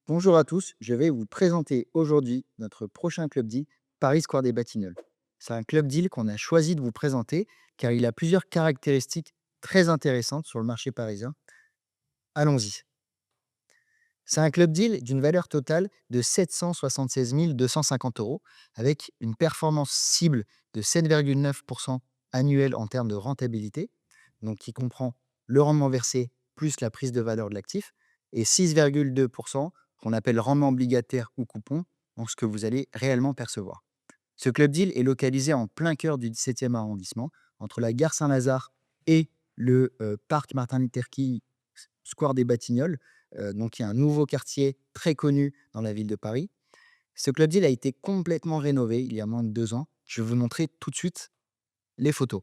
Bonjour à tous, je vais vous présenter aujourd'hui notre prochain club deal, Paris Square des Batignolles. C'est un club deal qu'on a choisi de vous présenter car il a plusieurs caractéristiques très intéressantes sur le marché parisien. Allons-y. C'est un club deal d'une valeur totale de 776 250 euros avec une performance cible de 7,9% annuel en termes de rentabilité, donc qui comprend le rendement versé plus la prise de valeur de l'actif, et 6,2% qu'on appelle rendement obligataire ou coupon, donc ce que vous allez réellement percevoir. Ce club deal est localisé en plein cœur du 17e arrondissement, entre la gare Saint-Lazare et le parc Martin Luther King Square des Batignolles, donc il y a un nouveau quartier très connu dans la ville de Paris. Ce club deal a été complètement rénové il y a moins de 2 ans. Je vais vous montrer tout de suite les photos.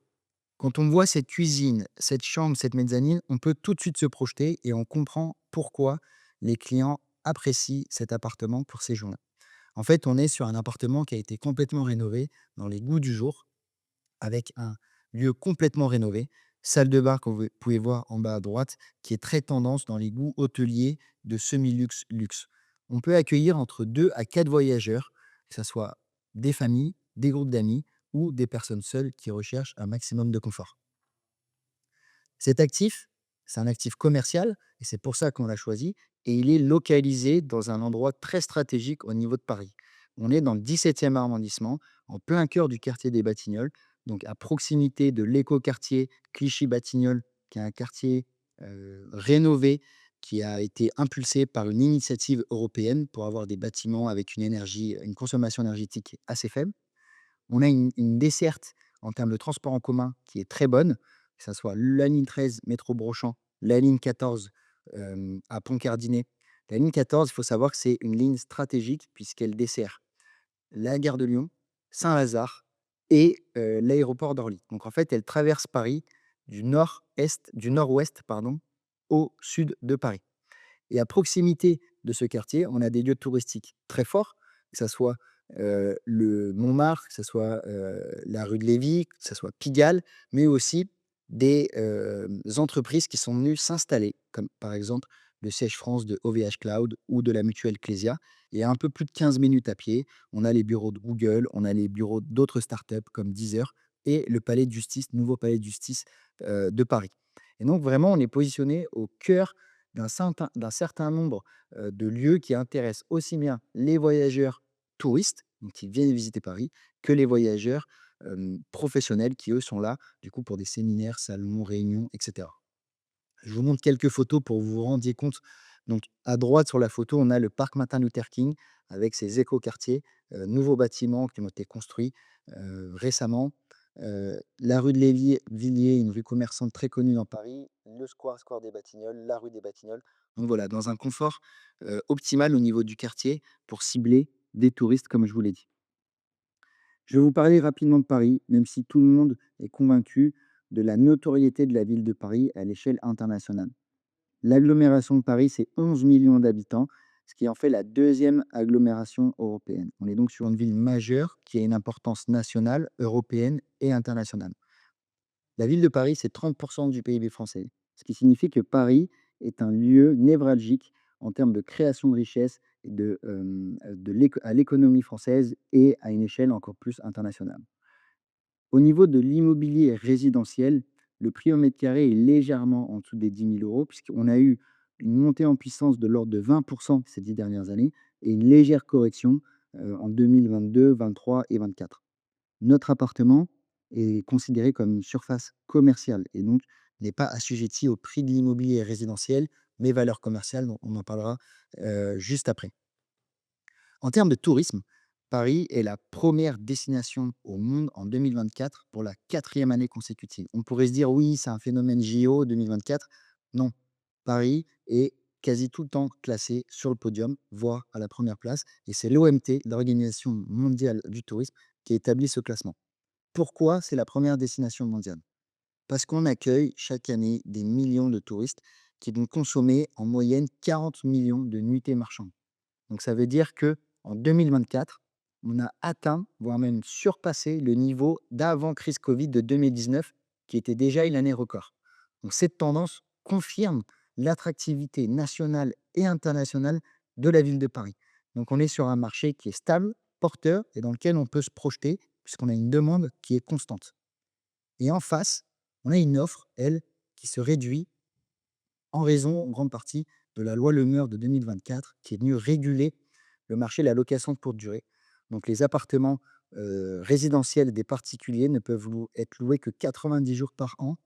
Quand on voit cette cuisine, cette chambre, cette mezzanine, on peut tout de suite se projeter et on comprend pourquoi les clients apprécient cet appartement pour ces jours-là. En fait, on est sur un appartement qui a été complètement rénové dans les goûts du jour, avec un lieu complètement rénové, salle de bar que vous pouvez voir en bas à droite, qui est très tendance dans les goûts hôteliers de semi-luxe, luxe. On peut accueillir entre 2 à 4 voyageurs, que ça soit des familles, des groupes d'amis ou des personnes seules qui recherchent un maximum de confort. Cet actif, c'est un actif commercial et c'est pour ça qu'on l'a choisi et il est localisé dans un endroit très stratégique au niveau de Paris. On est dans le 17e arrondissement, en plein cœur du quartier des Batignolles, donc à proximité de l'écoquartier Clichy-Batignolles, qui est un quartier rénové qui a été impulsé par une initiative européenne pour avoir des bâtiments avec une énergie, une consommation énergétique assez faible. On a une desserte en termes de transport en commun qui est très bonne, que ça soit la ligne 13 métro Brochant, la ligne 14, à Pont-Cardinet. La ligne 14, il faut savoir que c'est une ligne stratégique puisqu'elle dessert la gare de Lyon, Saint-Lazare et l'aéroport d'Orly. Donc en fait, elle traverse Paris du nord-ouest, pardon, au sud de Paris. Et à proximité de ce quartier, on a des lieux touristiques très forts, que ça soit, le Montmartre, que ça soit, la rue de Lévy, que ça soit Pigalle, mais aussi des, entreprises qui sont venues s'installer, comme par exemple le siège France de OVH Cloud ou de la mutuelle Clésia. Et à un peu plus de 15 minutes à pied, on a les bureaux de Google, on a les bureaux d'autres startups comme Deezer et le palais de justice, nouveau palais de justice, de Paris. Et donc vraiment, on est positionné au cœur d'un certain nombre, de lieux qui intéressent aussi bien les voyageurs touristes, donc qui viennent visiter Paris, que les voyageurs, professionnels qui, eux, sont là, du coup, pour des séminaires, salons, réunions et cetera. Je vous montre quelques photos pour que vous vous rendiez compte. Donc à droite sur la photo, on a le parc Martin Luther King avec ses écoquartiers, nouveaux bâtiments qui ont été construits, récemment. La rue de Villiers, une rue commerçante très connue dans Paris, le square des Batignolles, la rue des Batignolles. Donc voilà, dans un confort, optimal au niveau du quartier pour cibler des touristes comme je vous l'ai dit. Je vais vous parler rapidement de Paris, même si tout le monde est convaincu de la notoriété de la ville de Paris à l'échelle internationale. L'agglomération de Paris, c'est 11 millions d'habitants, ce qui en fait la deuxième agglomération européenne. On est donc sur une ville majeure qui a une importance nationale, européenne et internationale. La ville de Paris, c'est 30% du PIB français, ce qui signifie que Paris est un lieu névralgique en termes de création de richesses et à l'économie française et à une échelle encore plus internationale. Au niveau de l'immobilier résidentiel, le prix au mètre carré est légèrement en dessous des 10 000 euros, puisqu'on a eu une montée en puissance de l'ordre de 20% ces 10 dernières années et une légère correction en 2022, 23 et 24. Notre appartement est considéré comme une surface commerciale et donc n'est pas assujetti au prix de l'immobilier résidentiel, mais valeur commerciale, dont on en parlera juste après. En termes de tourisme, Paris est la première destination au monde en 2024 pour la quatrième année consécutive. On pourrait se dire: «Oui, c'est un phénomène JO 2024». Non, Paris est quasi tout le temps classé sur le podium, voire à la première place et c'est l'OMT, l'Organisation mondiale du tourisme, qui établit ce classement. Pourquoi c'est la première destination mondiale? Parce qu'on accueille chaque année des millions de touristes qui vont consommer en moyenne 40 millions de nuitées marchandes. Donc ça veut dire que en 2024, on a atteint, voire même surpassé le niveau d'avant crise Covid de 2019, qui était déjà une année record. Donc cette tendance confirme l'attractivité nationale et internationale de la ville de Paris. Donc on est sur un marché qui est stable, porteur et dans lequel on peut se projeter puisqu'on a une demande qui est constante. Et en face, on a une offre, elle, qui se réduit en raison, en grande partie, de la loi Lemeur de 2024 qui est venue réguler le marché de la location de courte durée. Donc les appartements résidentiels des particuliers ne peuvent être loués que 90 jours par an.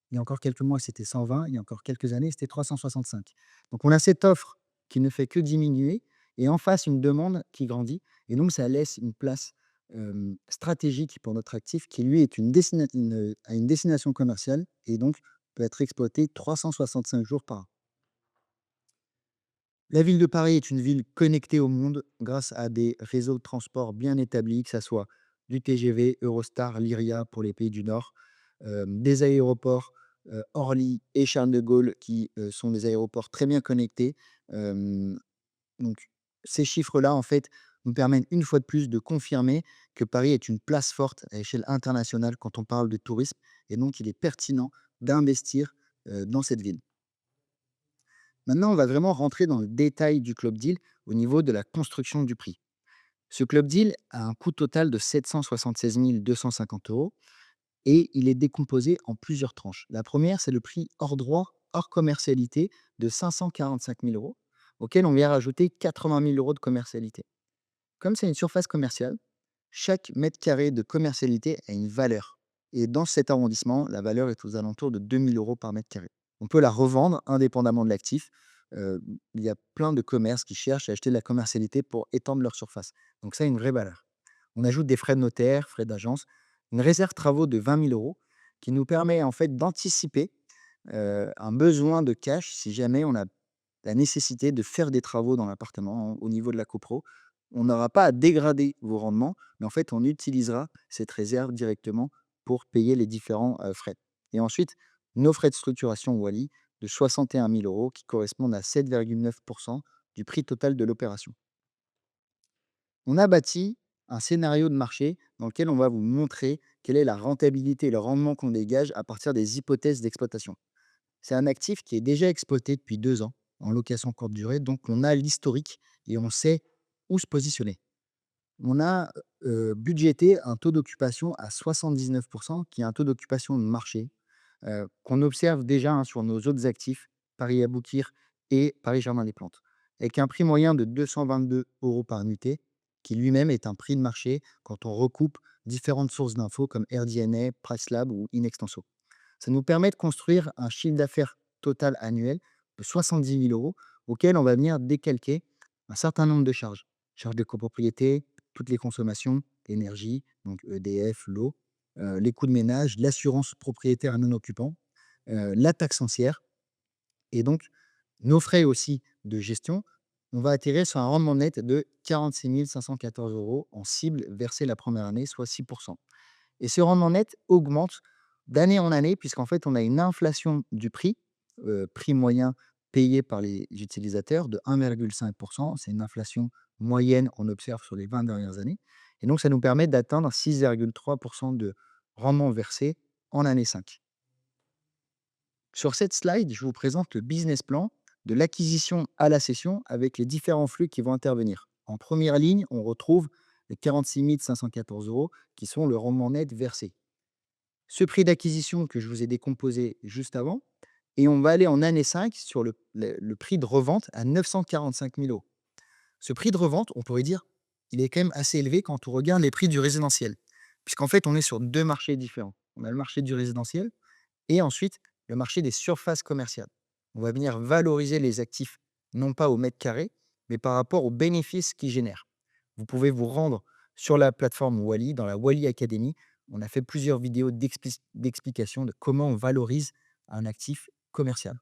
Il y a encore quelques mois, c'était 120. Il y a encore quelques années, c'était 365. Donc on a cette offre qui ne fait que diminuer et en face, une demande qui grandit. Et donc ça laisse une place stratégique pour notre actif qui, lui, est a une destination commerciale et donc peut être exploité 365 jours par an. La ville de Paris est une ville connectée au monde grâce à des réseaux de transport bien établis, que ça soit du TGV, Eurostar, Lyria pour les pays du Nord, des aéroports, Orly et Charles de Gaulle qui, sont des aéroports très bien connectés. Hem, donc ces chiffres-là, en fait, nous permettent une fois de plus de confirmer que Paris est une place forte à échelle internationale quand on parle de tourisme et donc il est pertinent d'investir, dans cette ville. Maintenant, on va vraiment rentrer dans le détail du club deal au niveau de la construction du prix. Ce club deal a un coût total de 776 250 euros et il est décomposé en plusieurs tranches. La première, c'est le prix hors droit, hors commercialité de 545 000 euros, auquel on vient rajouter 80 000 euros de commercialité. Comme c'est une surface commerciale, chaque mètre carré de commercialité a une valeur. Et dans cet arrondissement, la valeur est aux alentours de 2 000 euros par mètre carré. On peut la revendre indépendamment de l'actif. Euh, il y a plein de commerces qui cherchent à acheter de la commercialité pour étendre leur surface. Donc ça a une vraie valeur. On ajoute des frais de notaire, frais d'agence, une réserve travaux de 20 000 euros qui nous permet en fait d'anticiper un besoin de cash si jamais on a la nécessité de faire des travaux dans l'appartement au niveau de la copro. On n'aura pas à dégrader vos rendements, mais en fait, on utilisera cette réserve directement pour payer les différents frais. Et ensuite, nos frais de structuration Wally de 61 000 euros qui correspondent à 7,9% du prix total de l'opération. On a bâti un scénario de marché dans lequel on va vous montrer quelle est la rentabilité et le rendement qu'on dégage à partir des hypothèses d'exploitation. C'est un actif qui est déjà exploité depuis 2 ans en location courte durée, donc on a l'historique et on sait où se positionner. On a, budgété un taux d'occupation à 79 qui est un taux d'occupation de marché, qu'on observe déjà, hein, sur nos autres actifs, Paris Aboukir et Paris Jardin des Plantes, avec un prix moyen de 222 euros par nuitée, qui lui-même est un prix de marché quand on recoupe différentes sources d'infos comme AirDNA, PriceLab ou Inextenso. Ça nous permet de construire un chiffre d'affaires total annuel de 70 000 euros auquel on va venir décalquer un certain nombre de charges. Charges de copropriété, toutes les consommations, énergie, donc EDF, l'eau, les coûts de ménage, l'assurance propriétaire non occupant, la taxe foncière et donc nos frais aussi de gestion. On va atterrir sur un rendement net de 46 514 euros en cible versé la première année, soit 6%. Et ce rendement net augmente d'année en année puisqu'en fait, on a une inflation du prix, prix moyen payé par les utilisateurs de 1,5. C'est une inflation moyenne qu'on observe sur les 20 dernières années et donc ça nous permet d'atteindre 6,3% de rendement versé en année 5. Sur cette slide, je vous présente le business plan de l'acquisition à la cession avec les différents flux qui vont intervenir. En première ligne, on retrouve les 46 514 euros qui sont le rendement net versé. Ce prix d'acquisition que je vous ai décomposé juste avant, et on va aller en année 5 sur le prix de revente à 945 000 euros. Ce prix de revente, on pourrait dire, il est quand même assez élevé quand on regarde les prix du résidentiel, puisqu'en fait, on est sur deux marchés différents. On a le marché du résidentiel et ensuite le marché des surfaces commerciales. On va venir valoriser les actifs, non pas au mètre carré, mais par rapport aux bénéfices qu'ils génèrent. Vous pouvez vous rendre sur la plateforme Wally, dans la Wally Academy. On a fait plusieurs vidéos d'explication de comment on valorise un actif commercial.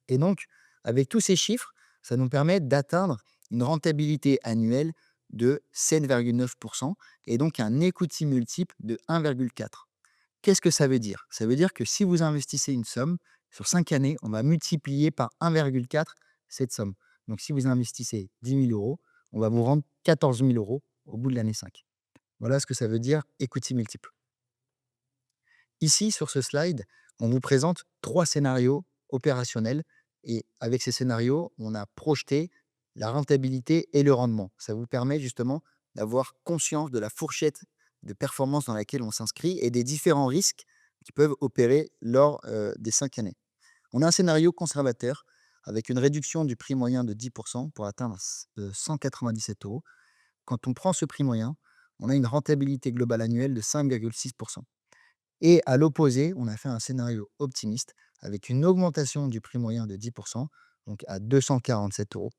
Et donc, avec tous ces chiffres, ça nous permet d'atteindre une rentabilité annuelle de 7,9% et donc un equity multiple de 1,4. Qu'est-ce que ça veut dire? Ça veut dire que si vous investissez une somme, sur 5 années, on va multiplier par 1,4 cette somme. Donc si vous investissez 10 000 euros, on va vous rendre 14 000 euros au bout de l'année 5. Voilà ce que ça veut dire equity multiple. Ici, sur ce slide, on vous présente 3 scénarios opérationnels et avec ces scénarios, on a projeté la rentabilité et le rendement. Ça vous permet justement d'avoir conscience de la fourchette de performance dans laquelle on s'inscrit et des différents risques qui peuvent opérer lors des 5 années. On a un scénario conservateur avec une réduction du prix moyen de 10% pour atteindre 197 euros. Quand on prend ce prix moyen, on a une rentabilité globale annuelle de 5,6%. Et à l'opposé, on a fait un scénario optimiste avec une augmentation du prix moyen de 10%, donc à 247 euros.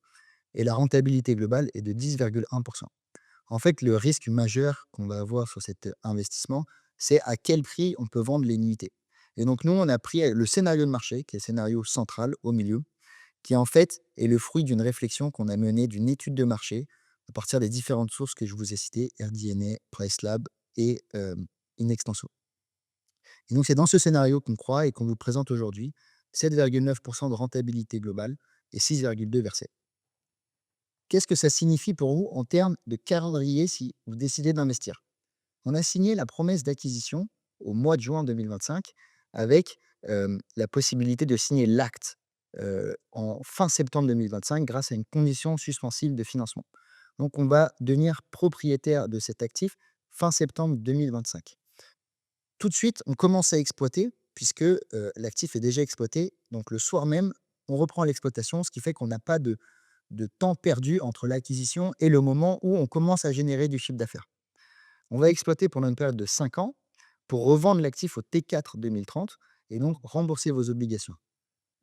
Et la rentabilité globale est de 10,1%. En fait, le risque majeur qu'on va avoir sur cet investissement, c'est à quel prix on peut vendre les nuitées. Et donc, nous, on a pris le scénario de marché, qui est le scénario central au milieu, qui en fait est le fruit d'une réflexion qu'on a menée, d'une étude de marché, à partir des différentes sources que je vous ai citées, RDNA, PriceLab et Inextenso. Et donc, c'est dans ce scénario qu'on croit et qu'on vous présente aujourd'hui, 7,9% de rentabilité globale et 6,2 versés. Qu'est-ce que ça signifie pour vous en termes de calendrier si vous décidez d'investir? On a signé la promesse d'acquisition au mois de juin 2025 avec la possibilité de signer l'acte en fin septembre 2025 grâce à une condition suspensive de financement. Donc, on va devenir propriétaire de cet actif fin septembre 2025. Tout de suite, on commence à exploiter puisque l'actif est déjà exploité. Donc, le soir même, on reprend l'exploitation, ce qui fait qu'on n'a pas de temps perdu entre l'acquisition et le moment où on commence à générer du chiffre d'affaires. On va exploiter pendant une période de 5 ans pour revendre l'actif au T4 2030 et donc rembourser vos obligations.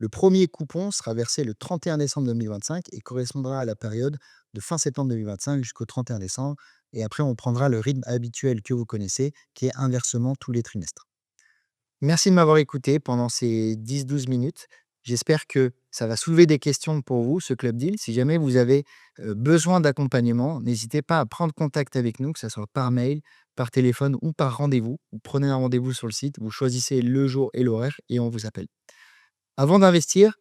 Le premier coupon sera versé le 31 décembre 2025 et correspondra à la période de fin septembre 2025 jusqu'au 31 décembre. Et après, on prendra le rythme habituel que vous connaissez, qui est un versement tous les trimestres. Merci de m'avoir écouté pendant ces 10-12 minutes. J'espère que ça va soulever des questions pour vous, ce club deal. Si jamais vous avez besoin d'accompagnement, n'hésitez pas à prendre contact avec nous, que ce soit par mail, par téléphone ou par rendez-vous. Vous prenez un rendez-vous sur le site, vous choisissez le jour et l'horaire et on vous appelle. Avant d'investir,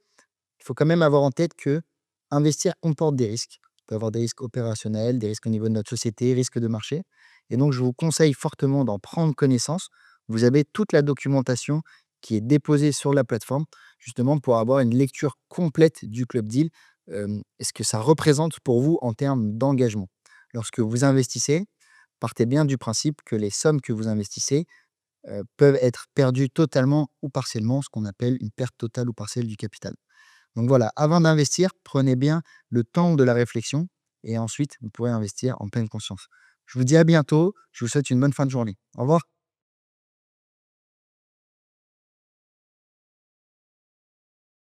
il faut quand même avoir en tête que investir comporte des risques. Il peut y avoir des risques opérationnels, des risques au niveau de notre société, risques de marché. Et donc, je vous conseille fortement d'en prendre connaissance. Vous avez toute la documentation qui est déposée sur la plateforme, justement pour avoir une lecture complète du Club Deal et ce que ça représente pour vous en termes d'engagement. Lorsque vous investissez, partez bien du principe que les sommes que vous investissez peuvent être perdues totalement ou partiellement, ce qu'on appelle une perte totale ou partielle du capital. Donc voilà, avant d'investir, prenez bien le temps de la réflexion et ensuite, vous pourrez investir en pleine conscience. Je vous dis à bientôt. Je vous souhaite une bonne fin de journée. Au revoir.